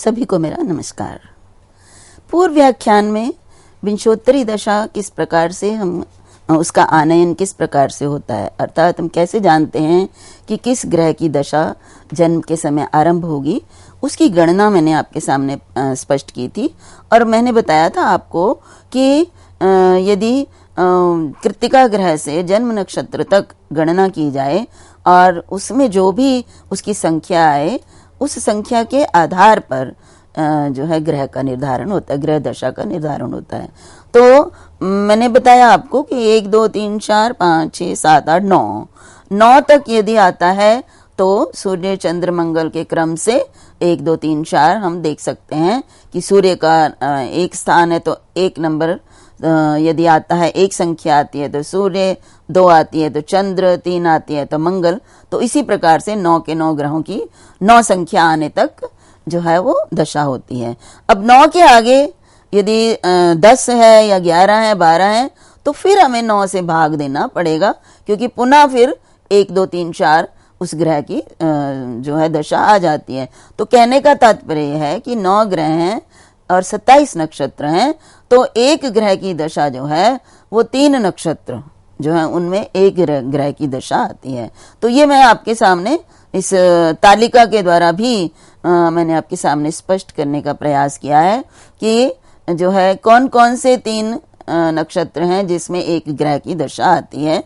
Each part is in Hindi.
सभी को मेरा नमस्कार। पूर्व व्याख्यान में विंशोत्तरी दशा किस प्रकार से हम उसका आनयन किस प्रकार से होता है, अर्थात हम कैसे जानते हैं कि किस ग्रह की दशा जन्म के समय आरंभ होगी, उसकी गणना मैंने आपके सामने स्पष्ट की थी। और मैंने बताया था आपको कि यदि कृत्तिका ग्रह से जन्म नक्षत्र तक गणना की जाए और उसमें जो भी उसकी संख्या आए, उस संख्या के आधार पर जो है ग्रह का निर्धारण होता है, ग्रह दशा का निर्धारण होता है। तो मैंने बताया आपको कि 1 2 3 4 5 6 7 8 9 तक यदि आता है तो सूर्य चंद्र मंगल के क्रम से 1 2 3 4 हम देख सकते हैं कि सूर्य का एक स्थान है तो एक नंबर यदि आता है, एक संख्या आती है तो सूर्य, 2 आती है तो चंद्र, 3 आती है तो मंगल। तो इसी प्रकार से 9 के 9 ग्रहों की 9 संख्या आने तक जो है वो दशा होती है। अब 9 के आगे यदि 10 है या 11 है, 12 है, तो फिर हमें 9 से भाग देना पड़ेगा, क्योंकि पुनः फिर 1 2 3 4 उस ग्रह की जो है दशा आ जाती है। तो कहने का तात्पर्य है कि 9 ग्रह हैं और 27 नक्षत्र हैं, तो एक ग्रह की दशा जो है वो 3 नक्षत्र जो है उनमें एक ग्रह की दशा आती है। तो ये मैं आपके सामने इस तालिका के द्वारा भी मैंने आपके सामने स्पष्ट करने का प्रयास किया है कि जो है कौन कौन से 3 नक्षत्र हैं जिसमें एक ग्रह की दशा आती है।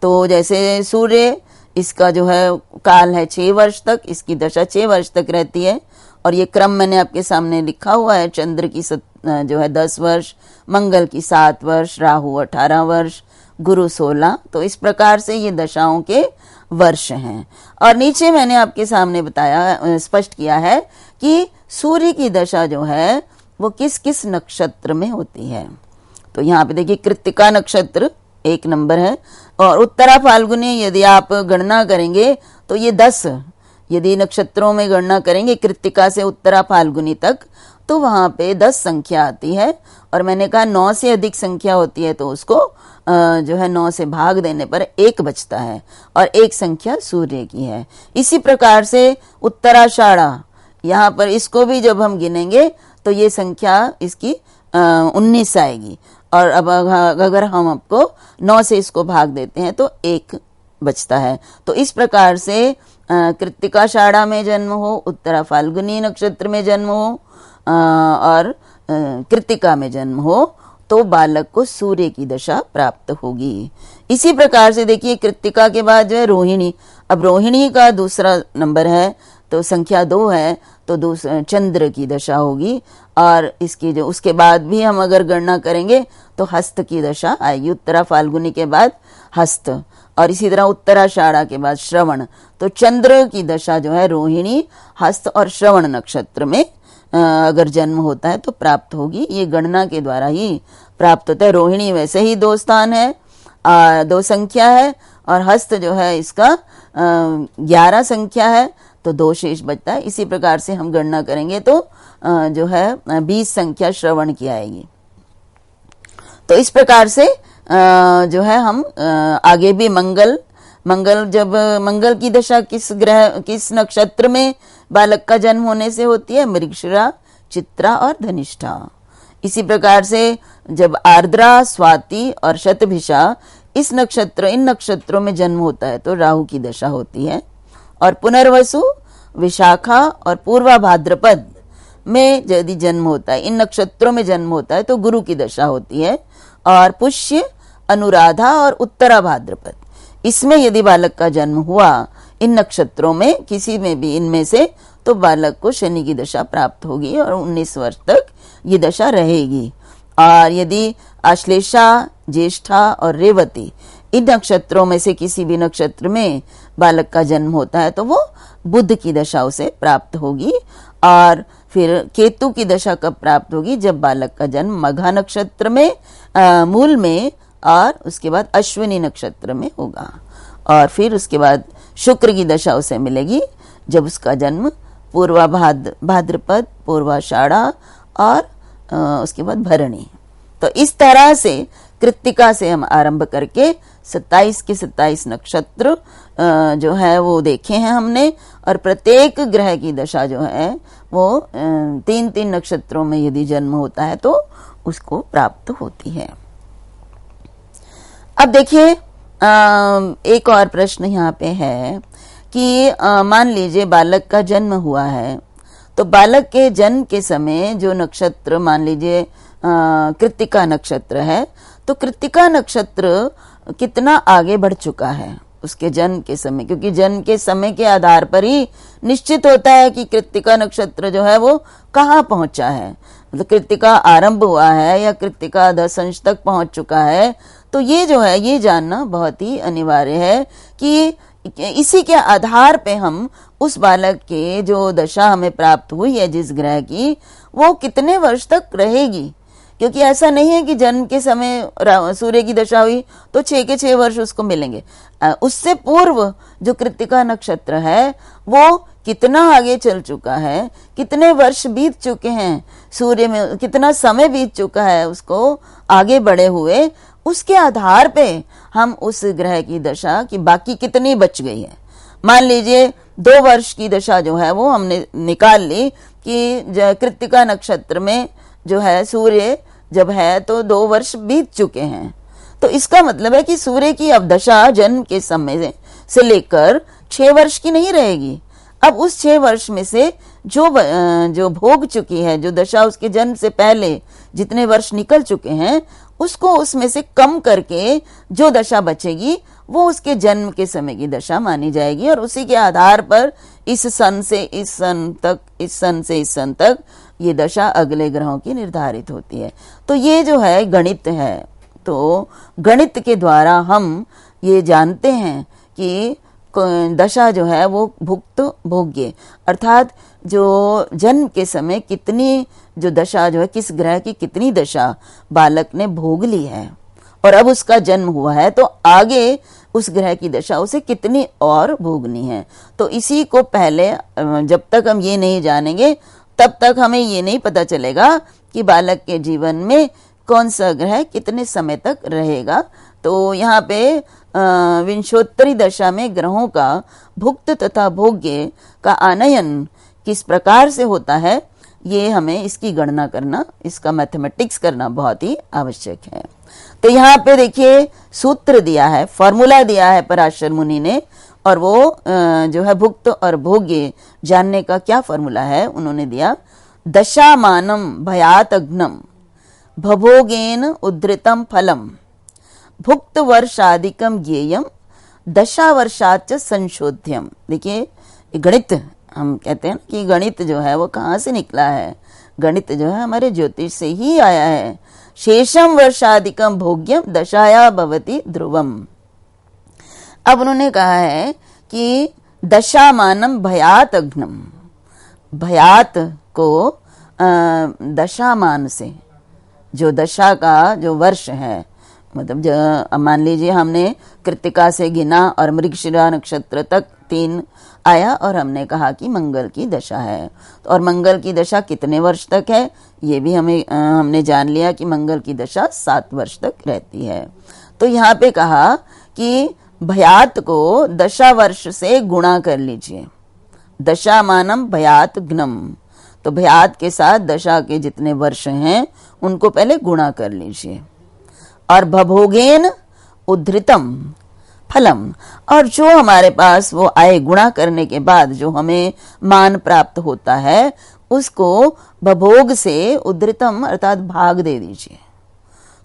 तो जैसे सूर्य, इसका जो है काल है 6 वर्ष तक, इसकी दशा 6 वर्ष तक रहती है और ये क्रम मैंने आपके सामने लिखा हुआ है। चंद्र की जो है 10 वर्ष, मंगल की 7 वर्ष, राहु 18 वर्ष, गुरु 16। तो इस प्रकार से ये दशाओं के वर्ष हैं। और नीचे मैंने आपके सामने बताया, स्पष्ट किया है कि सूर्य की दशा जो है वो किस किस नक्षत्र में होती है। तो यहाँ पे देखिए कृत्तिका नक्षत्र 1 नंबर है और उत्तरा फाल्गुनी यदि आप गणना करेंगे तो ये 10, यदि नक्षत्रों में गणना करेंगे कृत्तिका से उत्तरा फाल्गुनी तक, तो वहां पे 10 संख्या आती है। और मैंने कहा 9 से अधिक संख्या होती है तो उसको जो है 9 से भाग देने पर 1 बचता है और एक संख्या सूर्य की है। इसी प्रकार से उत्तराषाढ़ा, यहाँ पर इसको भी जब हम गिनेंगे तो ये संख्या इसकी 19 आएगी। और अब अगर हम आपको 9 से इसको भाग देते हैं तो 1 बचता है। तो इस प्रकार से कृत्तिकाषाढ़ा में जन्म हो, उत्तरा फाल्गुनी नक्षत्र में जन्म हो और कृत्तिका में जन्म हो तो बालक को सूर्य की दशा प्राप्त होगी। इसी प्रकार से देखिए कृत्तिका के बाद जो है रोहिणी। अब रोहिणी का दूसरा नंबर है तो संख्या 2 है तो चंद्र की दशा होगी। और इसकी जो उसके बाद भी हम अगर गणना करेंगे तो हस्त की दशा आएगी। उत्तरा फाल्गुनी के बाद हस्त और इसी तरह उत्तराषाढ़ा के बाद श्रवण। तो चंद्र की दशा जो है रोहिणी, हस्त और श्रवण नक्षत्र में अगर जन्म होता है तो प्राप्त होगी। ये गणना के द्वारा ही प्राप्त होता है। रोहिणी वैसे ही 2 स्थान है, 2 संख्या है और हस्त जो है इसका 11 संख्या है तो 2 शेष बचता है। इसी प्रकार से हम गणना करेंगे तो जो है 20 संख्या श्रवण की आएगी। तो इस प्रकार से जो है हम आगे भी जब मंगल की दशा किस नक्षत्र में बालक का जन्म होने से होती है, मृगशिरा, चित्रा और धनिष्ठा। इसी प्रकार से जब आर्द्रा, स्वाति और शतभिषा इन नक्षत्रों में जन्म होता है तो राहु की दशा होती है। और पुनर्वसु, विशाखा और पूर्वा भाद्रपद में यदि जन्म होता है, इन नक्षत्रों में जन्म होता है तो गुरु की दशा होती है। और पुष्य, अनुराधा और उत्तरा भाद्रपद, इसमें यदि बालक का जन्म हुआ इन नक्षत्रों में किसी में भी इनमें से, तो बालक को शनि की दशा प्राप्त होगी और 19 वर्ष तक ये दशा रहेगी। और यदि आश्लेषा, ज्येष्ठा और रेवती इन नक्षत्रों में से किसी भी नक्षत्र में बालक का जन्म होता है तो वो बुध की दशा उसे प्राप्त होगी। और फिर केतु की दशा कब प्राप्त होगी, जब बालक का जन्म मघा नक्षत्र में, मूल में और उसके बाद अश्विनी नक्षत्र में होगा। और फिर उसके बाद शुक्र की दशा उसे मिलेगी जब उसका जन्म पूर्वा भाद्रपद, पूर्वाषाढ़ा और उसके बाद भरणी। तो इस तरह से कृत्तिका से हम आरंभ करके 27 के 27 नक्षत्र जो है वो देखे हैं हमने, और प्रत्येक ग्रह की दशा जो है वो 3-3 नक्षत्रों में यदि जन्म होता है तो उसको प्राप्त होती है। अब देखिए एक और प्रश्न यहाँ पे है कि मान लीजिए बालक का जन्म हुआ है, तो बालक के जन्म के समय जो नक्षत्र मान लीजिए कृत्तिका नक्षत्र है, तो कृत्तिका नक्षत्र कितना आगे बढ़ चुका है उसके जन्म के समय, क्योंकि जन्म के समय के आधार पर ही निश्चित होता है कि कृत्तिका नक्षत्र जो है वो कहाँ पहुंचा है। मतलब कृत्तिका आरंभ हुआ है या कृत्तिका दशंश तक पहुंच चुका है, तो ये जो है ये जानना बहुत ही अनिवार्य है कि इसी के आधार पे हम उस बालक के जो दशा हमें प्राप्त हुई है जिस ग्रह की, वो कितने वर्ष तक रहेगी। क्योंकि ऐसा नहीं है कि जन्म के समय सूर्य की दशा हुई तो 6 के 6 वर्ष उसको मिलेंगे। उससे पूर्व जो कृत्तिका नक्षत्र है वो कितना आगे चल चुका है, कितने वर्ष बीत चुके हैं, सूर्य में कितना समय बीत चुका है उसको आगे बढ़े हुए, उसके आधार पे हम उस ग्रह की दशा की बाकी कितनी बच गई है। मान लीजिए 2 वर्ष की दशा जो है वो हमने निकाल ली कि कृत्तिका नक्षत्र में जो है सूर्य जब है तो 2 वर्ष बीत चुके हैं, तो इसका मतलब है कि सूर्य की अब दशा जन्म के समय से लेकर 6 वर्ष की नहीं रहेगी। अब उस 6 वर्ष में से जो भोग चुकी है, जो दशा उसके जन्म से पहले जितने वर्ष निकल चुके हैं, उसको उसमें से कम करके जो दशा बचेगी वो उसके जन्म के समय की दशा मानी जाएगी, और उसी के आधार पर इस सन से इस सन तक, इस सन से इस सन तक ये दशा अगले ग्रहों की निर्धारित होती है। तो ये जो है गणित है। तो गणित के द्वारा हम ये जानते हैं कि दशा जो है वो भुक्त भोग्य, अर्थात जो जन्म के समय कितनी जो दशा जो है किस ग्रह की कितनी दशा बालक ने भोग ली है, और अब उसका जन्म हुआ है तो आगे उस ग्रह की दशा उसे कितनी और भोगनी है। तो इसी को पहले जब तक हम ये नहीं जानेंगे तब तक हमें ये नहीं पता चलेगा कि बालक के जीवन में कौन सा ग्रह कितने समय तक रहेगा। तो यहाँ पे विंशोत्तरी दशा में ग्रहों का भुक्त तथा भोग्य का आनयन किस प्रकार से होता है, ये हमें इसकी गणना करना, इसका मैथमेटिक्स करना बहुत ही आवश्यक है। तो यहाँ पे देखिए सूत्र दिया है, फॉर्मूला दिया है पराशर मुनि ने, और वो जो है भुक्त और भोग्य जानने का क्या फॉर्मूला है उन्होंने दिया। दशामानम भयात अग्नम भभोगेन उद्धृतम फलम भुक्त वर्षादिकम ज्ञेयम दशा वर्षाच संशोध्यम। देखिए गणित हम कहते हैं कि गणित जो है वो कहाँ से निकला है, गणित जो है हमारे ज्योतिष से ही आया है। शेषम वर्षादिकम भोग्यम दशाया भवति ध्रुवम। अब उन्होंने कहा है कि दशामानम भयात अग्नम, भयात को दशामान से, जो दशा का जो वर्ष है, मतलब मान लीजिए हमने कृत्तिका से गिना और मृगशिरा नक्षत्र तक 3 आया और हमने कहा कि मंगल की दशा है, और मंगल की दशा कितने वर्ष तक है ये भी हमने जान लिया कि मंगल की दशा 7 वर्ष तक रहती है। तो यहाँ पे कहा कि भयात को दशा वर्ष से गुणा कर लीजिए, दशामानम भयात घ्नम, तो भयात के साथ दशा के जितने वर्ष हैं उनको पहले गुणा कर लीजिए, और भभोगेन उद्धृतम फलम, और जो हमारे पास वो आए गुणा करने के बाद जो हमें मान प्राप्त होता है उसको भभोग से उद्धृतम अर्थात भाग दे दीजिए।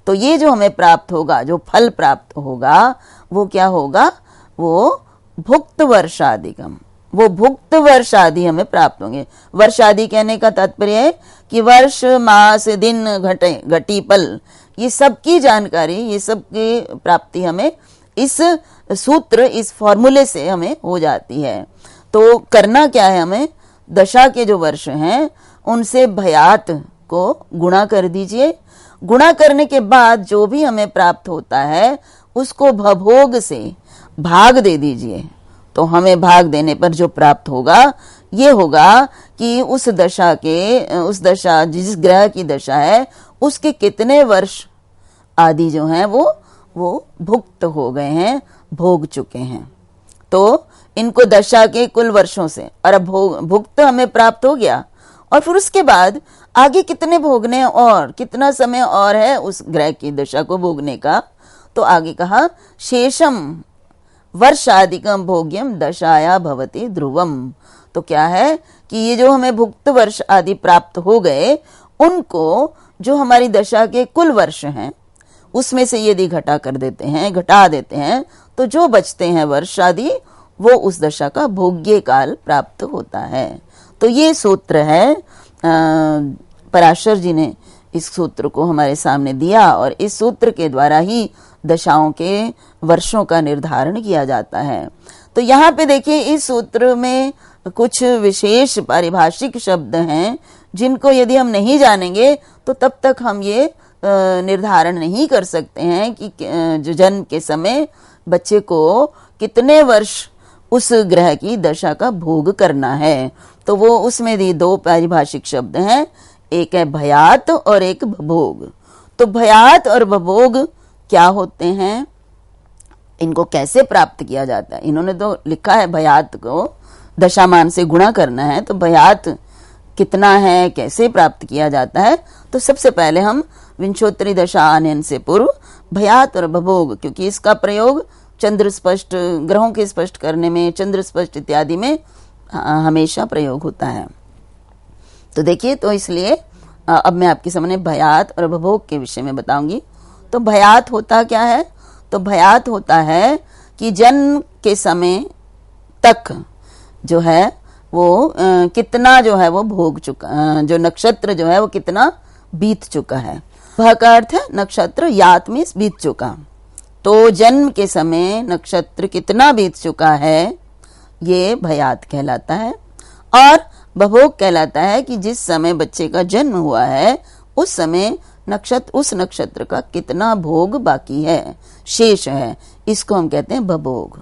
तो ये जो हमें प्राप्त होगा, जो फल प्राप्त होगा वो क्या होगा, वो भुक्त वर्षादिकम, वो भुक्त वर्षादि हमें प्राप्त होंगे। वर्षादि कहने का तात्पर्य है कि वर्ष मास दिन घटे घटी पल, ये सब की जानकारी, ये सब की प्राप्ति हमें इस सूत्र, इस फॉर्मूले से हमें हो जाती है। तो करना क्या है, हमें दशा के जो वर्ष हैं उनसे भयात को गुणा कर दीजिए। गुणा करने के बाद जो भी हमें प्राप्त होता है उसको भभोग से भाग दे दीजिए। तो हमें भाग देने पर जो प्राप्त होगा ये होगा कि उस दशा जिस ग्रह की दशा है उसके कितने वर्ष आदि जो हैं वो भुक्त हो गए हैं, भोग चुके हैं। तो इनको दशा के कुल वर्षों से, और अब भुक्त हमें प्राप्त हो गया, और फिर उसके बाद आगे कितने भोगने और कितना समय और है उस ग्रह की दशा को भोगने का, तो आगे कहा शेषम वर्षाधिकम भोग्यम दशाया भवति ध्रुवम। तो क्या है कि ये जो हमें भुक्त वर्ष आदि प्राप्त हो गए, उनको जो हमारी दशा के कुल वर्ष हैं उसमें से यदि घटा देते हैं तो जो बचते हैं वर्ष आदि, वो उस दशा का भोग्य काल प्राप्त होता है। तो ये सूत्र है, पराशर जी ने इस सूत्र को हमारे सामने दिया और इस सूत्र के द्वारा ही दशाओं के वर्षों का निर्धारण किया जाता है। तो यहाँ पे देखिए इस सूत्र में कुछ विशेष पारिभाषिक शब्द हैं जिनको यदि हम नहीं जानेंगे तो तब तक हम ये निर्धारण नहीं कर सकते हैं कि जो जन्म के समय बच्चे को कितने वर्ष उस ग्रह की दशा का भोग करना है। तो वो उसमें भी दो पारिभाषिक शब्द हैं, एक है भयात और एक भभोग। तो भयात और भभोग क्या होते हैं, इनको कैसे प्राप्त किया जाता है? इन्होंने तो लिखा है भयात को दशामान से गुणा करना है, तो भयात कितना है, कैसे प्राप्त किया जाता है? तो सबसे पहले हम विंशोत्तरी दशा आनयन से पूर्व भयात और भभोग, क्योंकि इसका प्रयोग चंद्र स्पष्ट, ग्रहों के स्पष्ट करने में, चंद्र स्पष्ट इत्यादि में हमेशा प्रयोग होता है। तो देखिए, तो इसलिए अब मैं आपके सामने भयात और भभोग के विषय में बताऊंगी। तो भयात होता क्या है? तो भयात होता है कि जन्म के समय तक जो है वो कितना जो है वो भोग चुका, जो नक्षत्र जो है वो कितना बीत चुका है। भा का अर्थ है नक्षत्र, यात में बीत चुका। तो जन्म के समय नक्षत्र कितना बीत चुका है, ये भयात कहलाता है। और भभोग कहलाता है कि जिस समय बच्चे का जन्म हुआ है उस समय उस नक्षत्र का कितना भोग बाकी है, शेष है, इसको हम कहते हैं भभोग।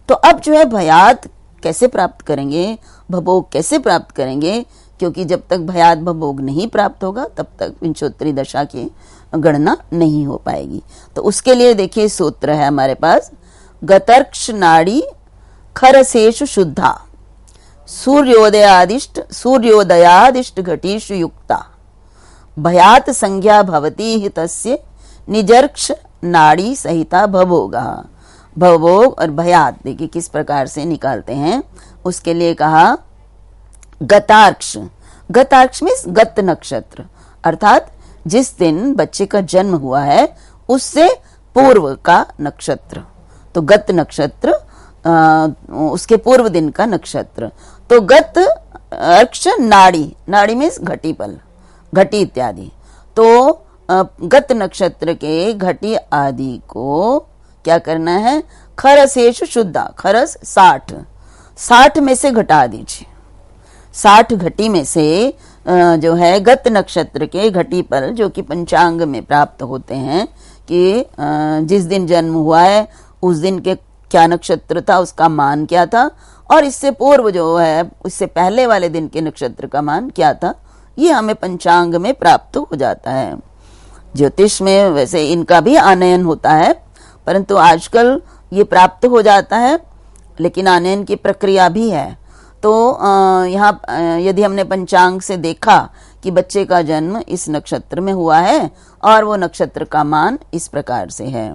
तो अब जो है भयात कैसे प्राप्त करेंगे, भभोग कैसे प्राप्त करेंगे? क्योंकि जब तक भयात भभोग नहीं प्राप्त होगा तब तक विंशोत्तरी दशा की गणना नहीं हो पाएगी। तो उसके लिए देखिए सूत्र है हमारे पास, गतर्क्ष नाड़ी खरसेषु शुद्धा सूर्योदयादिष्ट घटीषु युक्ता भयात संज्ञा भवती हि तस्य निजर्क्ष नाड़ी सहिता भभोगा। भवभोग और भयात देखिए किस प्रकार से निकालते हैं। उसके लिए कहा गतार्क्ष, गतार्क्ष में गत नक्षत्र, अर्थात जिस दिन बच्चे का जन्म हुआ है उससे पूर्व का नक्षत्र। तो गत नक्षत्र उसके पूर्व दिन का नक्षत्र। तो गत अर्क्ष नाड़ी, नाड़ी में घटीपल, घटी इत्यादि। तो गत नक्षत्र के घटी आदि को क्या करना है, खरसेषु शुद्धा, खरस 60 में से घटा दीजिए। 60 घटी में से जो है गत नक्षत्र के घटी पर, जो कि पंचांग में प्राप्त होते हैं कि जिस दिन जन्म हुआ है उस दिन के क्या नक्षत्र था, उसका मान क्या था, और इससे पूर्व जो है उससे पहले वाले दिन के नक्षत्र का मान क्या था, ये हमें पंचांग में प्राप्त हो जाता है। ज्योतिष में वैसे इनका भी आनयन होता है, परंतु आजकल ये प्राप्त हो जाता है, लेकिन आनयन की प्रक्रिया भी है। तो यहाँ यदि हमने पंचांग से देखा कि बच्चे का जन्म इस नक्षत्र में हुआ है और वो नक्षत्र का मान इस प्रकार से है,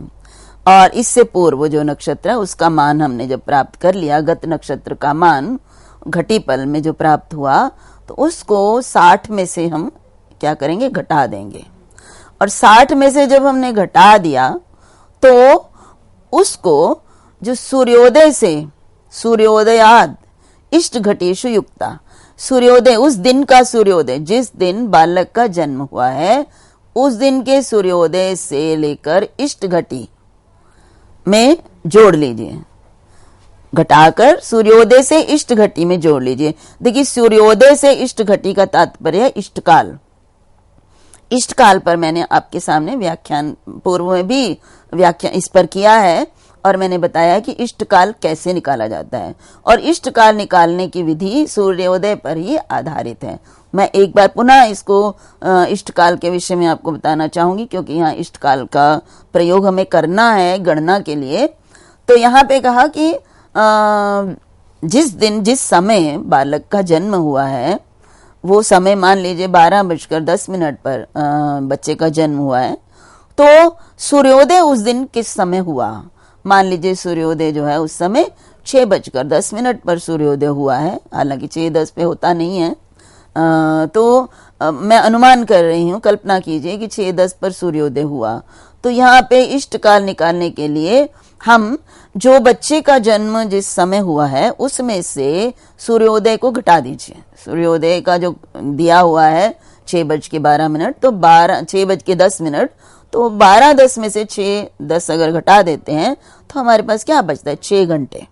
और इससे पूर्व जो नक्षत्र है उसका मान हमने जब प्राप्त कर लिया, गत नक्षत्र का मान घटीपल में जो प्राप्त हुआ, तो उसको 60 में से हम क्या करेंगे, घटा देंगे। और 60 में से जब हमने घटा दिया तो उसको जो सूर्योदय से, सूर्योदयाद इष्ट घटेशु युक्ता, सूर्योदय उस दिन का सूर्योदय, जिस दिन बालक का जन्म हुआ है उस दिन के सूर्योदय से लेकर इष्ट घटी में जोड़ लीजिए, घटाकर सूर्योदय से इष्ट घटी में जोड़ लीजिए। देखिए सूर्योदय से इष्ट घटी का तात्पर्य है इष्टकाल। इष्टकाल पर मैंने आपके सामने व्याख्यान पूर्व में भी व्याख्यान इस पर किया है, और मैंने बताया कि इष्टकाल कैसे निकाला जाता है, और इष्टकाल निकालने की विधि सूर्योदय पर ही आधारित है। मैं एक बार पुनः इसको इष्टकाल के विषय में आपको बताना चाहूंगी, क्योंकि यहाँ इष्टकाल का प्रयोग हमें करना है गणना के लिए। तो यहाँ पे कहा कि जिस दिन जिस समय बालक का जन्म हुआ है वो समय मान लीजिए 12:10 पर बच्चे का जन्म हुआ है, तो सूर्योदय उस दिन किस समय हुआ? मान लीजिए सूर्योदय जो है उस समय 6:10 पर सूर्योदय हुआ है, हालांकि 6:10 पे होता नहीं है। मैं अनुमान कर रही हूँ, कल्पना कीजिए कि 6:10 पर सूर्योदय हुआ। तो यहाँ पे इष्ट काल निकालने के लिए हम जो बच्चे का जन्म जिस समय हुआ है उसमें से सूर्योदय को घटा दीजिए। सूर्योदय का जो दिया हुआ है 6:12, तो 6:10, तो 12:10 में से 6:10 अगर घटा देते हैं तो हमारे पास क्या बचता है? 6 घंटे।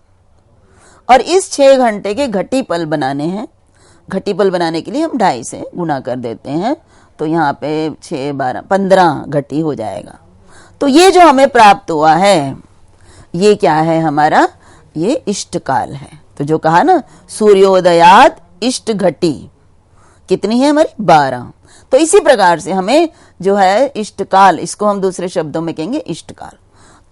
और इस 6 घंटे के घटीपल बनाने हैं। घटीपल बनाने के लिए हम 2.5 से गुणा कर देते हैं, तो यहाँ पे 6, 12, 15 घटी हो जाएगा। तो ये जो हमें प्राप्त हुआ है ये क्या है हमारा? ये इष्ट काल है। तो जो कहा ना, सूर्योदयात इष्ट घटी कितनी है हमारी? 12। तो इसी प्रकार से हमें जो है इष्ट काल, इसको हम दूसरे शब्दों में कहेंगे इष्ट काल।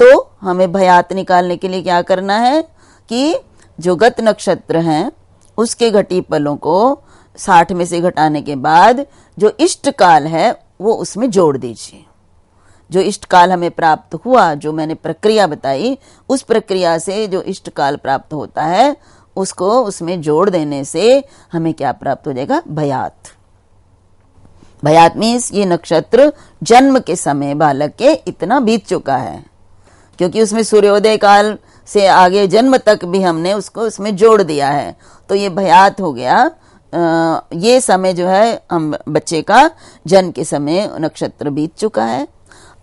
तो हमें भयात निकालने के लिए क्या करना है कि जो गत नक्षत्र हैं उसके घटीपलों को 60 में से घटाने के बाद जो इष्ट काल है वो उसमें जोड़ दीजिए। जो इष्ट काल हमें प्राप्त हुआ, जो मैंने प्रक्रिया बताई, उस प्रक्रिया से जो इष्ट काल प्राप्त होता है उसको उसमें जोड़ देने से हमें क्या प्राप्त हो जाएगा? भयात। भयात मीन्स ये नक्षत्र जन्म के समय बालक के इतना बीत चुका है, क्योंकि उसमें सूर्योदय काल से आगे जन्म तक भी हमने उसको उसमें जोड़ दिया है, तो ये भयात हो गया। ये समय जो है हम बच्चे का जन्म के समय नक्षत्र बीत चुका है।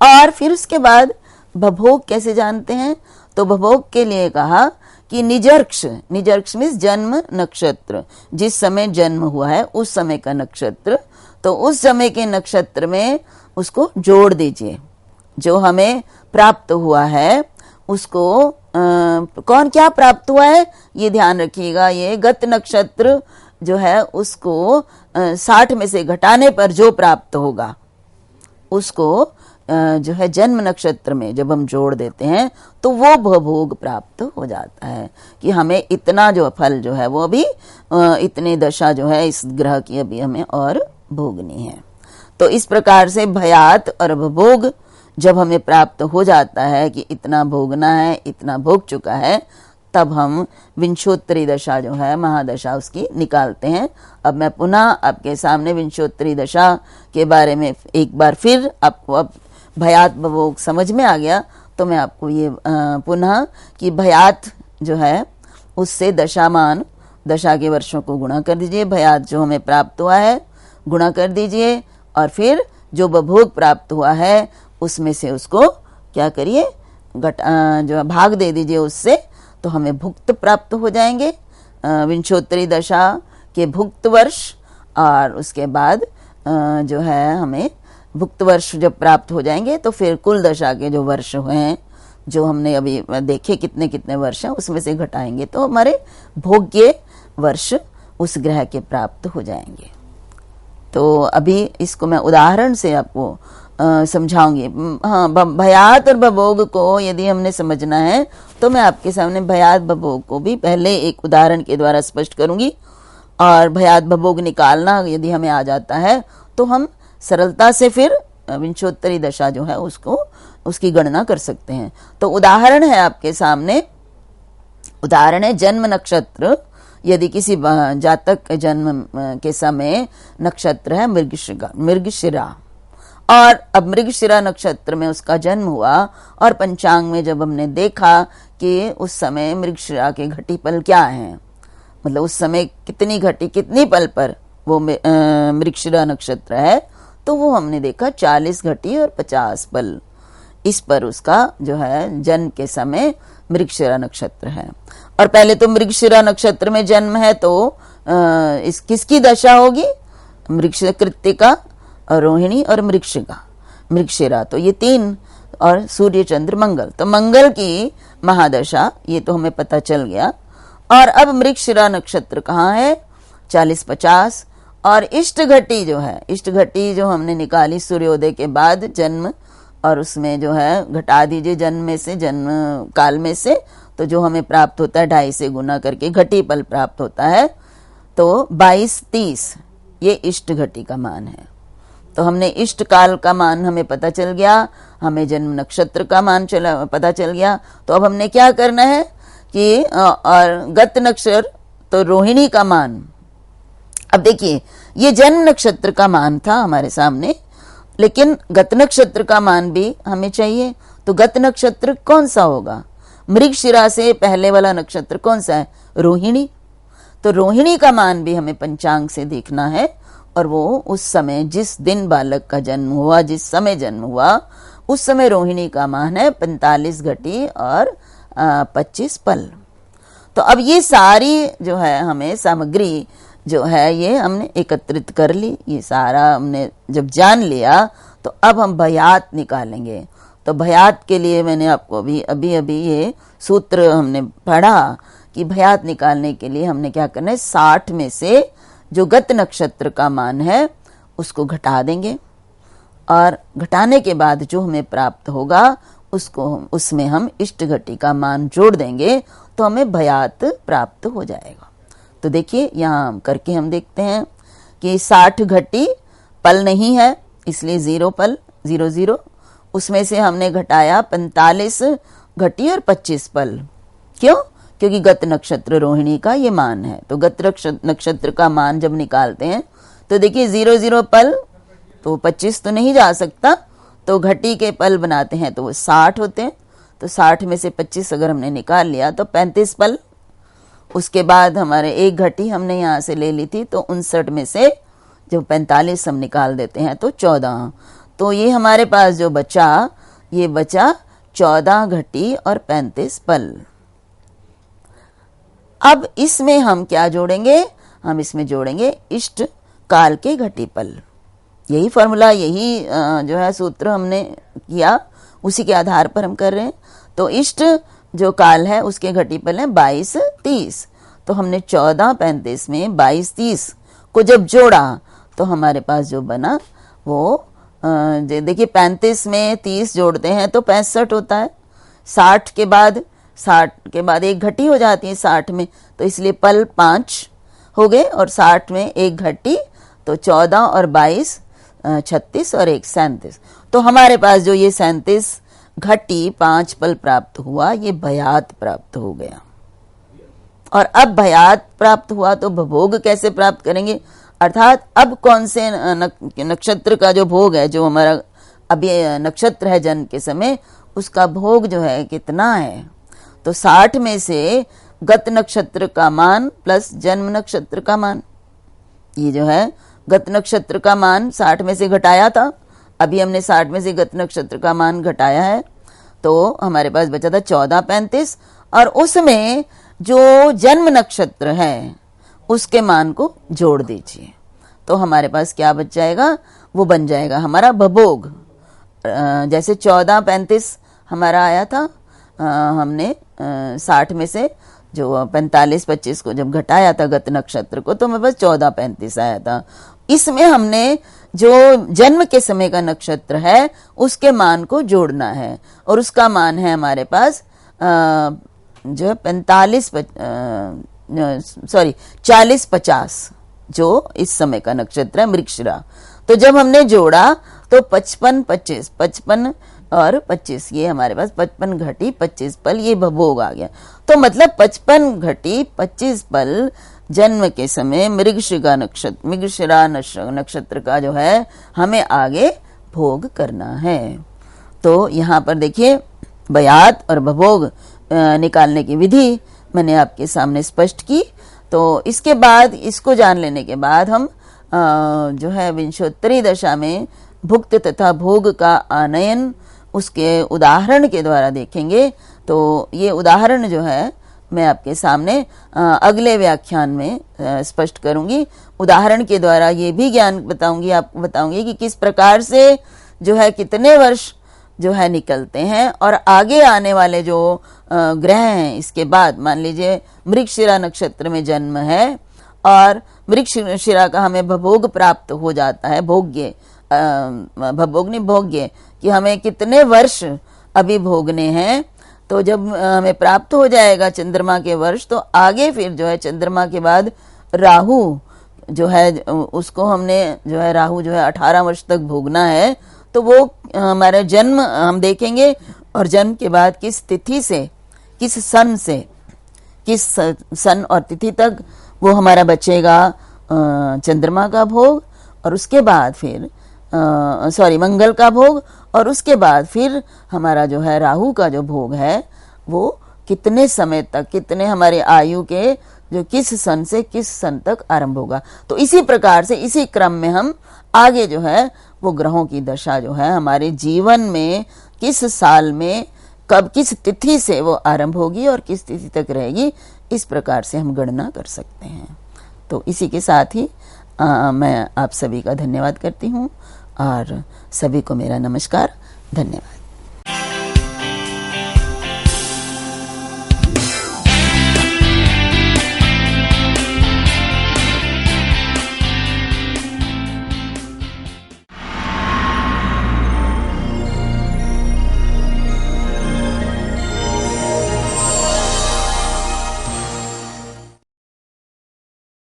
और फिर उसके बाद भभोग कैसे जानते हैं? तो भभोग के लिए कहा कि निजर्क्ष, निजर्क्ष मीन्स जन्म नक्षत्र, जिस समय जन्म हुआ है उस समय का नक्षत्र, तो उस समय के नक्षत्र में उसको जोड़ दीजिए। जो हमें प्राप्त हुआ है उसको कौन क्या प्राप्त हुआ है ये ध्यान रखिएगा। ये गत नक्षत्र जो है उसको 60 में से घटाने पर जो प्राप्त होगा उसको जो है जन्म नक्षत्र में जब हम जोड़ देते हैं तो वो भोग प्राप्त हो जाता है कि हमें इतना जो फल जो है वो अभी इतनी दशा जो है इस ग्रह की अभी हमें और भोगनी है। तो इस प्रकार से भयात और भोग जब हमें प्राप्त हो जाता है कि इतना भोगना है, इतना भोग चुका है, तब हम विंशोत्तरी दशा जो है महादशा उसकी निकालते हैं। अब मैं पुनः आपके सामने विंशोत्तरी दशा के बारे में एक बार फिर आपको, अब भयात भोग समझ में आ गया तो मैं आपको ये पुनः कि भयात जो है उससे दशामान, दशा के वर्षों को गुणा कर दीजिए, भयात जो हमें प्राप्त हुआ है गुणा कर दीजिए, और फिर जो भोग प्राप्त हुआ है उसमें से उसको क्या करिए जो भाग दे दीजिए उससे, तो हमें भुक्त प्राप्त हो जाएंगे विंशोत्तरी दशा के भुक्त वर्ष। और उसके बाद जो है हमें भुक्त वर्ष जब प्राप्त हो जाएंगे तो फिर कुल दशा के जो वर्ष हैं जो हमने अभी देखे कितने कितने वर्ष हैं उसमें से घटाएंगे तो हमारे भोग्य वर्ष उस ग्रह के प्राप्त हो जाएंगे। तो अभी इसको मैं उदाहरण से आपको समझाऊंगी। हाँ, भयात और भभोग को यदि हमने समझना है तो मैं आपके सामने भयात भभोग को भी पहले एक उदाहरण के द्वारा स्पष्ट करूंगी, और भयात भभोग निकालना यदि हमें आ जाता है तो हम सरलता से फिर विंशोत्तरी दशा जो है उसको उसकी गणना कर सकते हैं। तो उदाहरण है आपके सामने, उदाहरण है जन्म नक्षत्र। यदि किसी जातक जन्म के समय नक्षत्र है मृगशिरा, और अब मृगशिरा नक्षत्र में उसका जन्म हुआ और पंचांग में जब हमने देखा कि उस समय मृगशिरा के घटीपल क्या हैं, मतलब उस समय कितनी घटी कितनी पल पर वो मृगशिरा नक्षत्र है, तो वो हमने देखा 40 घटी और 50 पल इस पर उसका जो है जन्म के समय मृगशिरा नक्षत्र है। और पहले तो मृगशिरा नक्षत्र में जन्म है तो इस किसकी दशा होगी? मृगशिरा, कृत्तिका, रोहिणी और मृगशिरा, तो ये 3, और सूर्य चंद्र मंगल, तो मंगल की महादशा ये तो हमें पता चल गया। और अब मृगशिरा नक्षत्र कहाँ है? 40-50। और इष्ट घटी जो है, इष्ट घटी जो हमने निकाली सूर्योदय के बाद जन्म, और उसमें जो है घटा दीजिए जन्म में से, जन्म काल में से, तो जो हमें प्राप्त होता है 2.5 से गुना करके घटी पल प्राप्त होता है। तो 22-30 ये इष्ट घटी का मान है। तो हमने इष्ट काल का मान हमें पता चल गया, हमें जन्म नक्षत्र का मान पता चल गया। तो अब हमने क्या करना है कि और गत नक्षत्र तो रोहिणी का मान। अब देखिए ये जन्म नक्षत्र का मान था हमारे सामने, लेकिन गत नक्षत्र का मान भी हमें चाहिए। तो गत नक्षत्र कौन सा होगा? मृगशिरा से पहले वाला नक्षत्र कौन सा है? रोहिणी। तो रोहिणी का मान भी हमें पंचांग से देखना है, और वो उस समय जिस दिन बालक का जन्म हुआ, जिस समय जन्म हुआ, उस समय रोहिणी का मान है 45 घटी और 25 पल। तो अब ये सारी जो है हमें सामग्री जो है ये हमने एकत्रित कर ली, ये सारा हमने जब जान लिया तो अब हम भयात निकालेंगे। तो भयात के लिए मैंने आपको अभी ये सूत्र हमने पढ़ा कि भयात निकालने के लिए हमने क्या करना है, 60 में से जो गत नक्षत्र का मान है उसको घटा देंगे, और घटाने के बाद जो हमें प्राप्त होगा उसमें हम इष्ट घटी का मान जोड़ देंगे, तो हमें भयात प्राप्त हो जाएगा। तो देखिए यहाँ करके हम देखते हैं कि 60 घटी पल नहीं है, इसलिए 0 पल 0 0। उसमें से हमने घटाया 45 घटी और 25 पल। क्यों? क्योंकि गत नक्षत्र रोहिणी का ये मान है। तो गत नक्षत्र का मान जब निकालते हैं तो देखिए 0 0 पल, तो 25 तो नहीं जा सकता, तो घटी के पल बनाते हैं तो वो 60 होते हैं। तो 60 में से 25 अगर हमने निकाल लिया तो 35 पल। उसके बाद हमारे एक घटी हमने यहाँ से ले ली थी, तो 59 में से जब 45 हम निकाल देते हैं तो 14। तो ये हमारे पास जो बचा, ये बचा 14 घटी और 35 पल। अब इसमें हम क्या जोड़ेंगे? हम इसमें जोड़ेंगे इष्ट काल के घटी पल। यही फॉर्मूला, यही जो है सूत्र हमने किया, उसी के आधार पर हम कर रहे हैं। तो इष्ट जो काल है उसके घटी पल है 22 30। तो हमने 14 35 में 22 30 को जब जोड़ा तो हमारे पास जो बना वो देखिए 35 में 30 जोड़ते हैं तो 65 होता है। 60 के बाद एक घटी हो जाती है 60 में, तो इसलिए पल 5 हो गए, और 60 में एक घटी, तो 14 और 22 36 और 1 37। तो हमारे पास जो ये 37 घटी 5 पल प्राप्त हुआ, ये भयात प्राप्त हो गया। और अब भयात प्राप्त हुआ तो भोग कैसे प्राप्त करेंगे? अर्थात अब कौन से नक्षत्र का जो भोग है, जो हमारा अभी नक्षत्र है जन्म के समय, उसका भोग जो है कितना है? तो 60 में से गत नक्षत्र का मान प्लस जन्म नक्षत्र का मान, ये जो है गत नक्षत्र का मान 60 में से घटाया था, अभी हमने 60 में से गत नक्षत्र का मान घटाया है, तो हमारे पास बचा था 14 35, और उसमें जो जन्म नक्षत्र है उसके मान को जोड़ दीजिए। तो हमारे पास क्या बच जाएगा? वो बन जाएगा हमारा भभोग। जैसे 14 35 हमारा आया था, हमने 60 में से जो 45 25 को जब घटाया था गत नक्षत्र को, तो हमारे पास 14 35 आया था। इसमें हमने जो जन्म के समय का नक्षत्र है उसके मान को जोड़ना है, और उसका मान है हमारे पास जो है 40 50, जो इस समय का नक्षत्र है मृगशिरा। तो जब हमने जोड़ा तो 55 25 55 और 25, ये हमारे पास 55 घटी 25 पल, ये भभोग आ गया। तो मतलब 55 घटी 25 पल जन्म के समय मृगशिरा नक्षत्र का जो है हमें आगे भोग करना है। तो यहाँ पर देखिए भयात और भभोग निकालने की विधि मैंने आपके सामने स्पष्ट की। तो इसके बाद, इसको जान लेने के बाद हम जो है विंशोत्तरी दशा में भुक्त तथा भोग का आनयन उसके उदाहरण के द्वारा देखेंगे। तो ये उदाहरण जो है मैं आपके सामने अगले व्याख्यान में स्पष्ट करूंगी। उदाहरण के द्वारा ये भी ज्ञान बताऊंगी, आपको बताऊंगी कि किस प्रकार से जो है कितने वर्ष जो है निकलते हैं, और आगे आने वाले जो ग्रह हैं इसके बाद, मान लीजिए मृगशिरा नक्षत्र में जन्म है और मृगशिरा का हमें भोग प्राप्त हो जाता है, भोग्य भोग नहीं भोग्य, कि हमें कितने वर्ष अभी भोगने हैं। तो जब हमें प्राप्त हो जाएगा चंद्रमा के वर्ष, तो आगे फिर जो है चंद्रमा के बाद राहु जो है उसको हमने जो है राहु जो है 18 वर्ष तक भोगना है, तो वो हमारा जन्म हम देखेंगे और जन्म के बाद किस तिथि से, किस सन से, किस सन और तिथि तक वो हमारा बचेगा चंद्रमा का भोग, और उसके बाद फिर मंगल का भोग, और उसके बाद फिर हमारा जो है राहु का जो भोग है वो कितने समय तक, कितने हमारे आयु के जो किस सन से किस सन तक आरंभ होगा। तो इसी प्रकार से इसी क्रम में हम आगे जो है वो ग्रहों की दशा जो है हमारे जीवन में किस साल में कब किस तिथि से वो आरंभ होगी और किस तिथि तक रहेगी, इस प्रकार से हम गणना कर सकते हैं। तो इसी के साथ ही मैं आप सभी का धन्यवाद करती हूँ और सभी को मेरा नमस्कार, धन्यवाद।